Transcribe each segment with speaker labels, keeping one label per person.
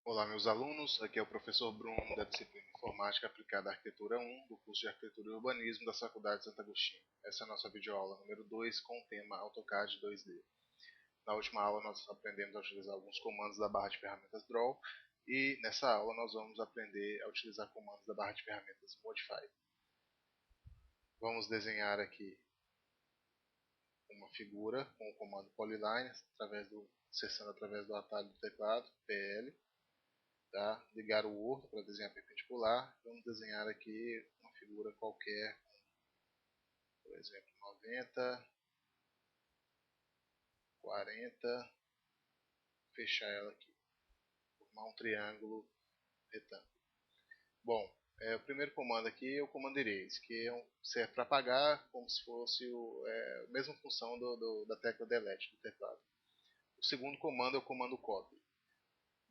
Speaker 1: Olá, meus alunos. Aqui é o professor Bruno, da disciplina Informática Aplicada à Arquitetura 1, do curso de Arquitetura e Urbanismo da Faculdade de Santo Agostinho. Essa é a nossa videoaula número 2 com o tema AutoCAD 2D. Na última aula nós aprendemos a utilizar alguns comandos da barra de ferramentas Draw e nessa aula nós vamos aprender a utilizar comandos da barra de ferramentas Modify. Vamos desenhar aqui uma figura com o comando Polyline, acessando através do atalho do teclado, PL. Tá? Ligar o Word para desenhar perpendicular. Vamos desenhar aqui uma figura qualquer, por exemplo, 90, 40, fechar ela aqui, formar um triângulo retângulo. Bom, o primeiro comando aqui é o comando erase, que serve para apagar como se fosse a mesma função da tecla delete do teclado. O segundo comando é o comando copy.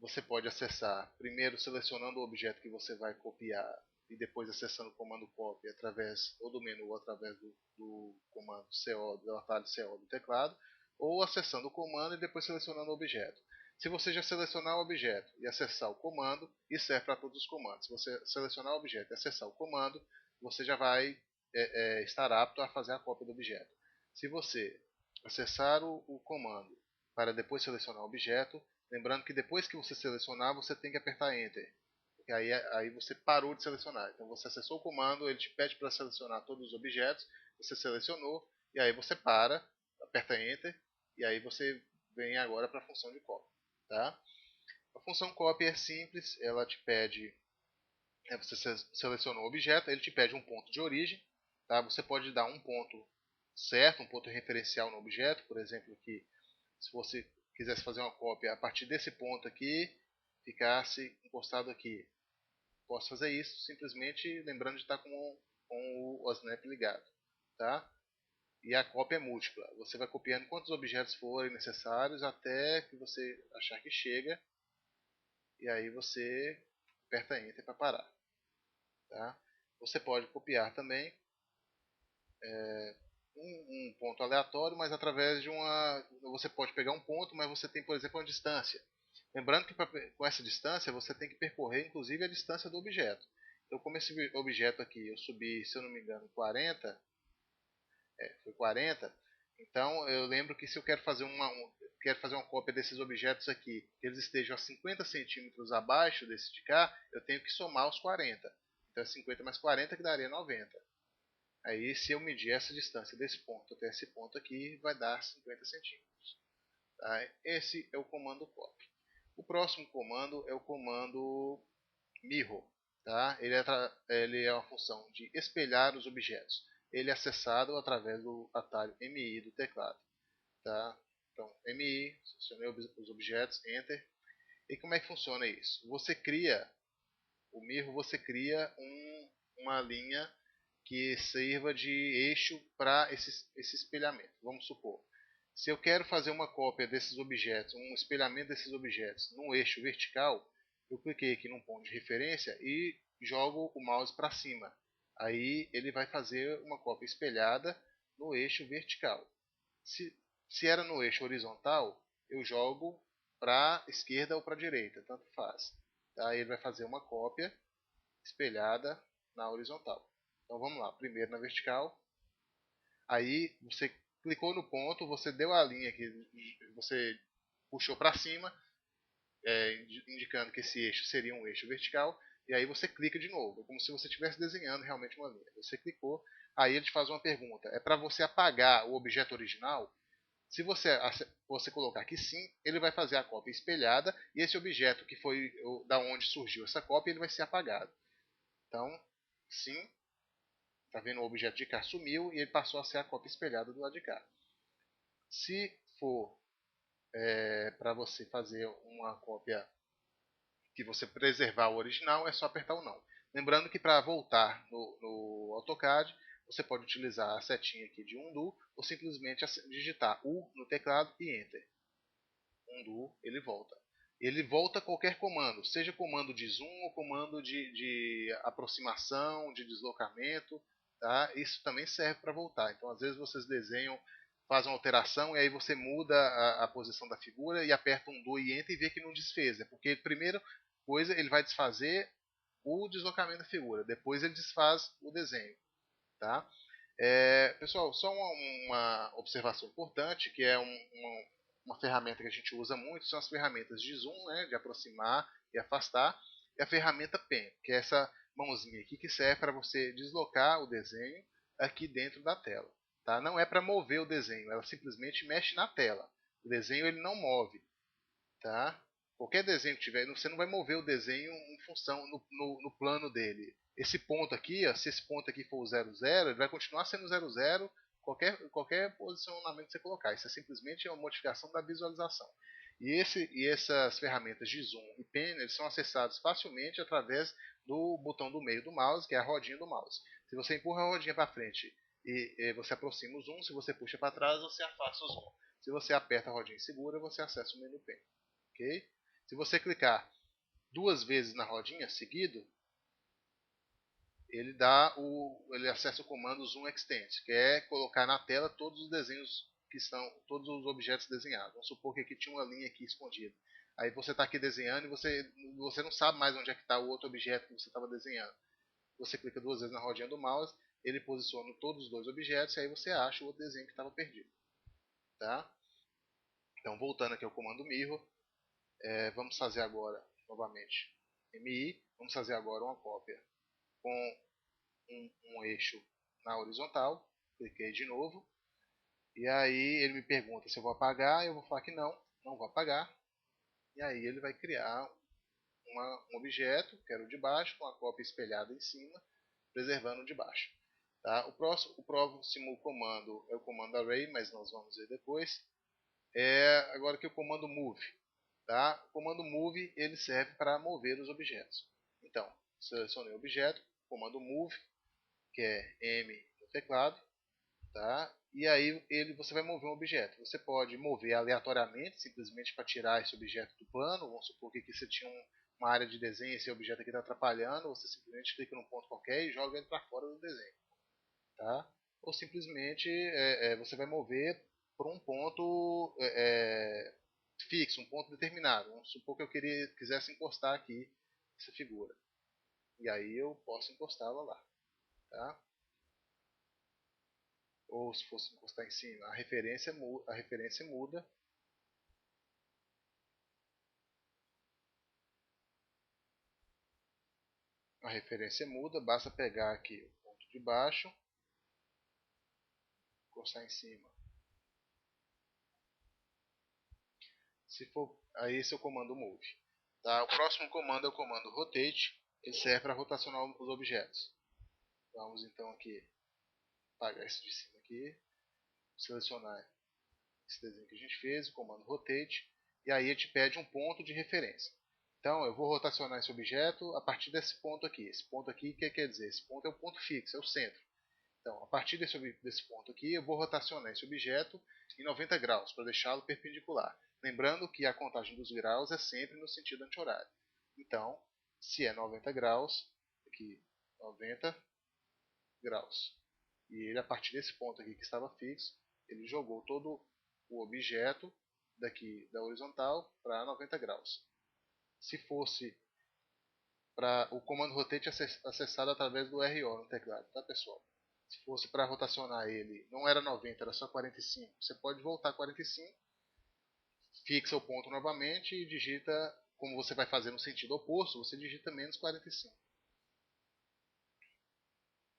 Speaker 1: Você pode acessar primeiro selecionando o objeto que você vai copiar e depois acessando o comando copy através ou do menu ou através do comando CO, do atalho CO do teclado, ou acessando o comando e depois selecionando o objeto. Se você já selecionar o objeto e acessar o comando, isso serve para todos os comandos. Se você selecionar o objeto e acessar o comando, você já vai estar apto a fazer a cópia do objeto. Se você acessar o comando para depois selecionar o objeto, lembrando que depois que você selecionar, você tem que apertar Enter. Porque aí você parou de selecionar. Então você acessou o comando, ele te pede para selecionar todos os objetos, você selecionou, e aí você para, aperta Enter, e aí você vem agora para a função de copy. Tá? A função copy é simples, ela te pede, você selecionou o objeto, ele te pede um ponto de origem. Tá? Você pode dar um ponto certo, um ponto referencial no objeto, por exemplo, aqui, se você quisesse fazer uma cópia a partir desse ponto aqui, ficasse encostado aqui. Posso fazer isso simplesmente lembrando de estar com o snap ligado. Tá? E a cópia é múltipla. Você vai copiando quantos objetos forem necessários até que você achar que chega. E aí você aperta Enter para parar. Tá? Você pode copiar também um ponto aleatório, mas através de uma... Você pode pegar um ponto, mas você tem, por exemplo, uma distância. Lembrando que com essa distância você tem que percorrer inclusive a distância do objeto. Então, como esse objeto aqui eu subi, se eu não me engano, 40, foi 40, então eu lembro que se eu quero fazer uma cópia desses objetos aqui, que eles estejam a 50 centímetros abaixo desse de cá, eu tenho que somar os 40. Então é 50 mais 40 que daria 90. Aí, se eu medir essa distância desse ponto até esse ponto aqui, vai dar 50 centímetros. Tá? Esse é o comando copy. O próximo comando é o comando mirror. Tá? Ele é uma função de espelhar os objetos. Ele é acessado através do atalho MI do teclado. Tá? Então, MI, selecionei os objetos, Enter. E como é que funciona isso? O mirror, você cria uma linha que sirva de eixo para esse espelhamento. Vamos supor, se eu quero fazer uma cópia desses objetos, um espelhamento desses objetos num eixo vertical, eu cliquei aqui num ponto de referência e jogo o mouse para cima. Aí ele vai fazer uma cópia espelhada no eixo vertical. Se era no eixo horizontal, eu jogo para a esquerda ou para a direita, tanto faz. Aí ele vai fazer uma cópia espelhada na horizontal. Então vamos lá, primeiro na vertical, aí você clicou no ponto, você deu a linha que você puxou para cima, indicando que esse eixo seria um eixo vertical, e aí você clica de novo, como se você estivesse desenhando realmente uma linha. Você clicou, aí ele te faz uma pergunta, é para você apagar o objeto original? Se você colocar que sim, ele vai fazer a cópia espelhada, e esse objeto que foi da onde surgiu essa cópia, ele vai ser apagado. Então, sim, tá vendo, o objeto de cá sumiu e ele passou a ser a cópia espelhada do lado de cá. Se for para você fazer uma cópia que você preservar o original, é só apertar o não. Lembrando que para voltar no AutoCAD, você pode utilizar a setinha aqui de undo ou simplesmente digitar U no teclado e Enter. Undo, ele volta. Ele volta qualquer comando, seja comando de zoom ou comando de aproximação, de deslocamento. Tá? Isso também serve para voltar. Então, às vezes vocês desenham, fazem uma alteração e aí você muda a posição da figura e aperta um do e enter e vê que não desfez. É porque primeiro coisa, ele vai desfazer o deslocamento da figura, depois ele desfaz o desenho, tá? Pessoal, só uma observação importante, que é uma ferramenta que a gente usa muito, são as ferramentas de zoom, né, de aproximar e afastar, e a ferramenta Pen, que é essa mãozinha aqui que serve para você deslocar o desenho aqui dentro da tela. Tá? Não é para mover o desenho, ela simplesmente mexe na tela. O desenho ele não move. Tá? Qualquer desenho que tiver, você não vai mover o desenho em função no plano dele. Esse ponto aqui, ó, se esse ponto aqui for o 00, ele vai continuar sendo 00 qualquer posicionamento que você colocar. Isso é simplesmente uma modificação da visualização. E essas ferramentas de zoom e pen, eles são acessados facilmente através do botão do meio do mouse, que é a rodinha do mouse. Se você empurra a rodinha para frente e você aproxima o zoom, se você puxa para trás, você afasta o zoom. Se você aperta a rodinha e segura, você acessa o menu pen. Okay? Se você clicar 2 vezes na rodinha seguido, ele acessa o comando Zoom Extend, que é colocar na tela todos os desenhos que estão, todos os objetos desenhados. Vamos supor que aqui tinha uma linha aqui escondida. Aí você está aqui desenhando e você não sabe mais onde é que está o outro objeto que você estava desenhando. Você clica 2 vezes na rodinha do mouse, ele posiciona todos os 2 objetos e aí você acha o outro desenho que estava perdido. Tá? Então voltando aqui ao comando Mirror, vamos fazer agora, novamente, MI. Vamos fazer agora uma cópia com um eixo na horizontal. Cliquei de novo. E aí ele me pergunta se eu vou apagar. Eu vou falar que não, não vou apagar. E aí ele vai criar um objeto, que era o de baixo, com a cópia espelhada em cima, preservando o de baixo. Tá? O próximo comando é o comando array, mas nós vamos ver depois. Agora aqui o comando move. Tá? O comando move ele serve para mover os objetos. Então, selecionei o objeto, comando move, que é M no teclado, tá? E aí você vai mover um objeto. Você pode mover aleatoriamente, simplesmente para tirar esse objeto do plano. Vamos supor que aqui você tinha uma área de desenho, esse objeto aqui está atrapalhando, você simplesmente clica num ponto qualquer e joga ele para fora do desenho. Tá? Ou simplesmente você vai mover por um ponto fixo, um ponto determinado. Vamos supor que eu quisesse encostar aqui essa figura. E aí eu posso encostá-la lá. Tá? Ou se fosse encostar em cima, a referência muda. A referência muda, basta pegar aqui o ponto de baixo, encostar em cima. Se for, aí esse é o comando move. Tá? O próximo comando é o comando rotate, ele serve para rotacionar os objetos. Vamos então aqui apagar esse de cima aqui, selecionar esse desenho que a gente fez, o comando rotate, e aí ele te pede um ponto de referência. Então eu vou rotacionar esse objeto a partir desse ponto aqui. Esse ponto aqui, o que quer dizer? Esse ponto é o ponto fixo, é o centro. Então, a partir desse ponto aqui, eu vou rotacionar esse objeto em 90 graus, para deixá-lo perpendicular. Lembrando que a contagem dos graus é sempre no sentido anti-horário. Então, se é 90 graus, aqui 90 graus. E ele, a partir desse ponto aqui que estava fixo, ele jogou todo o objeto daqui da horizontal para 90 graus. Se fosse para o comando rotate acessado através do RO no teclado, tá pessoal? Se fosse para rotacionar ele, não era 90, era só 45. Você pode voltar 45, fixa o ponto novamente e digita, como você vai fazer no sentido oposto, você digita menos 45.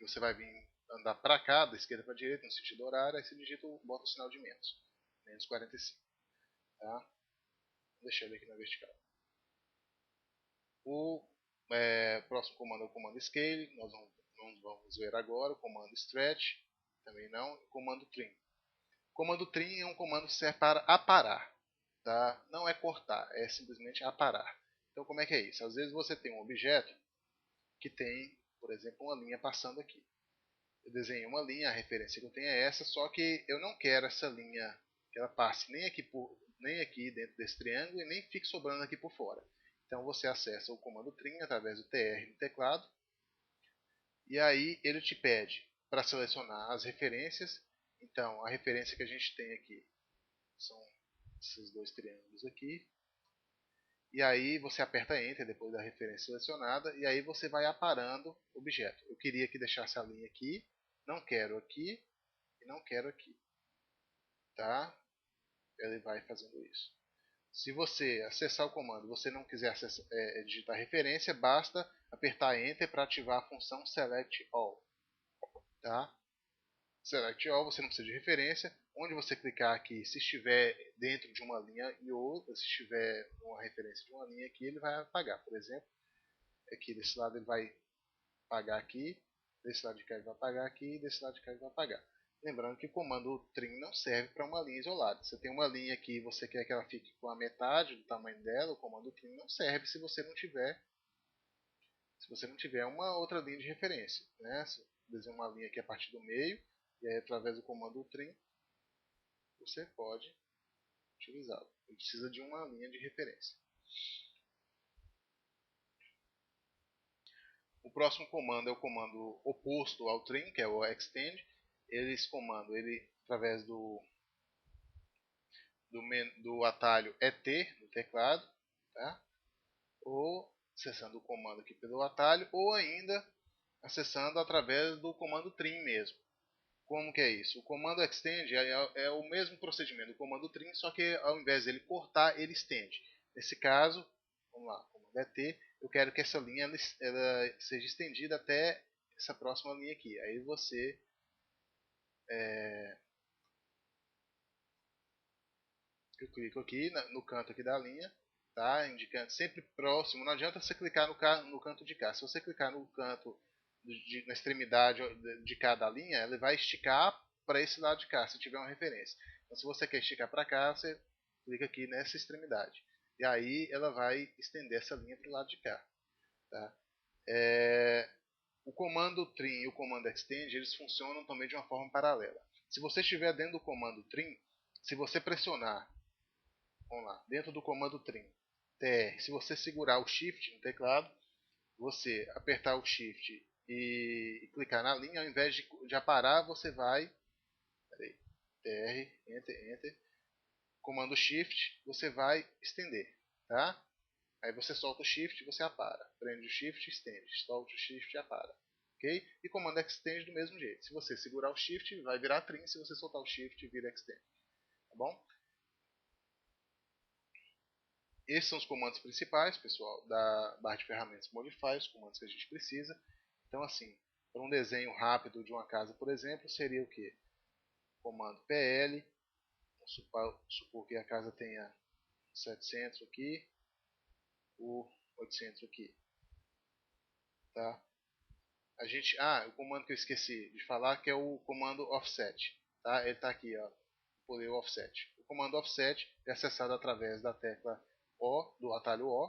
Speaker 1: E você vai vir andar para cá, da esquerda para a direita, no sentido horário, aí você digita, bota o sinal de menos. Menos 45. Tá? Deixa eu ver aqui na vertical. O próximo comando é o comando scale, nós não vamos ver agora. O comando stretch, também não. O comando trim. O comando trim é um comando que serve para aparar. Tá? Não é cortar, é simplesmente aparar. Então como é que é isso? Às vezes você tem um objeto que tem, por exemplo, uma linha passando aqui. Eu desenhei uma linha, a referência que eu tenho é essa, só que eu não quero essa linha que ela passe nem aqui dentro desse triângulo e nem fique sobrando aqui por fora. Então você acessa o comando trim através do TR no teclado e aí ele te pede para selecionar as referências. Então a referência que a gente tem aqui são esses 2 triângulos aqui. e aí você aperta Enter depois da referência selecionada, e aí você vai aparando o objeto. Eu queria que deixasse a linha aqui, não quero aqui, e não quero aqui. Tá? Ele vai fazendo isso. Se você acessar o comando, você não quiser digitar referência, basta apertar Enter para ativar a função Select All. Tá? Select All, você não precisa de referência. Onde você clicar aqui, se estiver dentro de uma linha e outra, se estiver uma referência de uma linha aqui, ele vai apagar. Por exemplo, aqui desse lado ele vai apagar aqui, desse lado de cá ele vai apagar aqui, desse lado de cá ele vai apagar. Lembrando que o comando trim não serve para uma linha isolada. Você tem uma linha aqui e você quer que ela fique com a metade do tamanho dela, o comando trim não serve se você não tiver uma outra linha de referência. Né? Se desenha uma linha aqui a partir do meio, e aí através do comando trim você pode utilizá-lo. Ele precisa de uma linha de referência. O próximo comando é o comando oposto ao trim, que é o extend. Esse comando, ele através do atalho ET no teclado, tá? Ou acessando o comando aqui pelo atalho, ou ainda acessando através do comando trim mesmo. Como que é isso? O comando extend é o mesmo procedimento do comando trim, só que ao invés de ele cortar, ele estende. Nesse caso, vamos lá, comando ET, eu quero que essa linha ela seja estendida até essa próxima linha aqui. Aí você eu clico aqui no canto aqui da linha, tá? Indicando sempre próximo. Não adianta você clicar no canto de cá. Se você clicar no canto na extremidade de cada linha, ela vai esticar para esse lado de cá, se tiver uma referência. Então, se você quer esticar para cá, você clica aqui nessa extremidade. E aí ela vai estender essa linha para o lado de cá. Tá? O comando trim e o comando extend, eles funcionam também de uma forma paralela. Se você estiver dentro do comando trim, se você pressionar, vamos lá, dentro do comando trim, TR, se você segurar o Shift no teclado, você apertar o Shift e clicar na linha, ao invés de aparar, você vai, peraí, TR, Enter, Enter, comando Shift, você vai estender, tá? Aí você solta o Shift e você apara. Prende o Shift e estende. Solta o Shift e apara. Ok? E comando Extend do mesmo jeito. Se você segurar o Shift, vai virar Trim. Se você soltar o Shift, vira Extend. Tá bom? Esses são os comandos principais, pessoal, da barra de ferramentas Modify, os comandos que a gente precisa. Então, assim, para um desenho rápido de uma casa, por exemplo, seria o quê? Comando PL. Vamos supor que a casa tenha 700 aqui, o 800 aqui. Tá? O comando que eu esqueci de falar que é o comando offset, tá? Ele está aqui, ó, por o offset. O comando offset é acessado através da tecla O, do atalho O,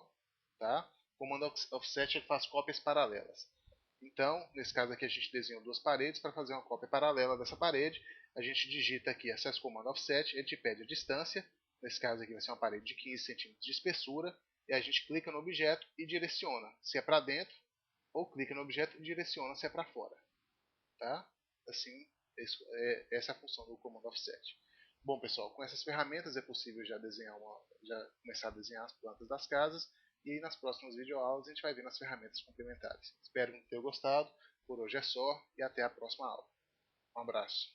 Speaker 1: tá? O comando offset ele faz cópias paralelas. Então, nesse caso aqui a gente desenhou duas paredes. Para fazer uma cópia paralela dessa parede, a gente digita aqui acesso comando offset, ele te pede a distância. Nesse caso aqui vai ser uma parede de 15 centímetros de espessura, e a gente clica no objeto e direciona, se é para dentro, ou clica no objeto e direciona se é para fora. Tá? Assim, essa é a função do comando offset. Bom, pessoal, com essas ferramentas é possível já começar a desenhar as plantas das casas, e nas próximas videoaulas a gente vai ver nas ferramentas complementares. Espero que tenham gostado. Por hoje é só e até a próxima aula. Um abraço.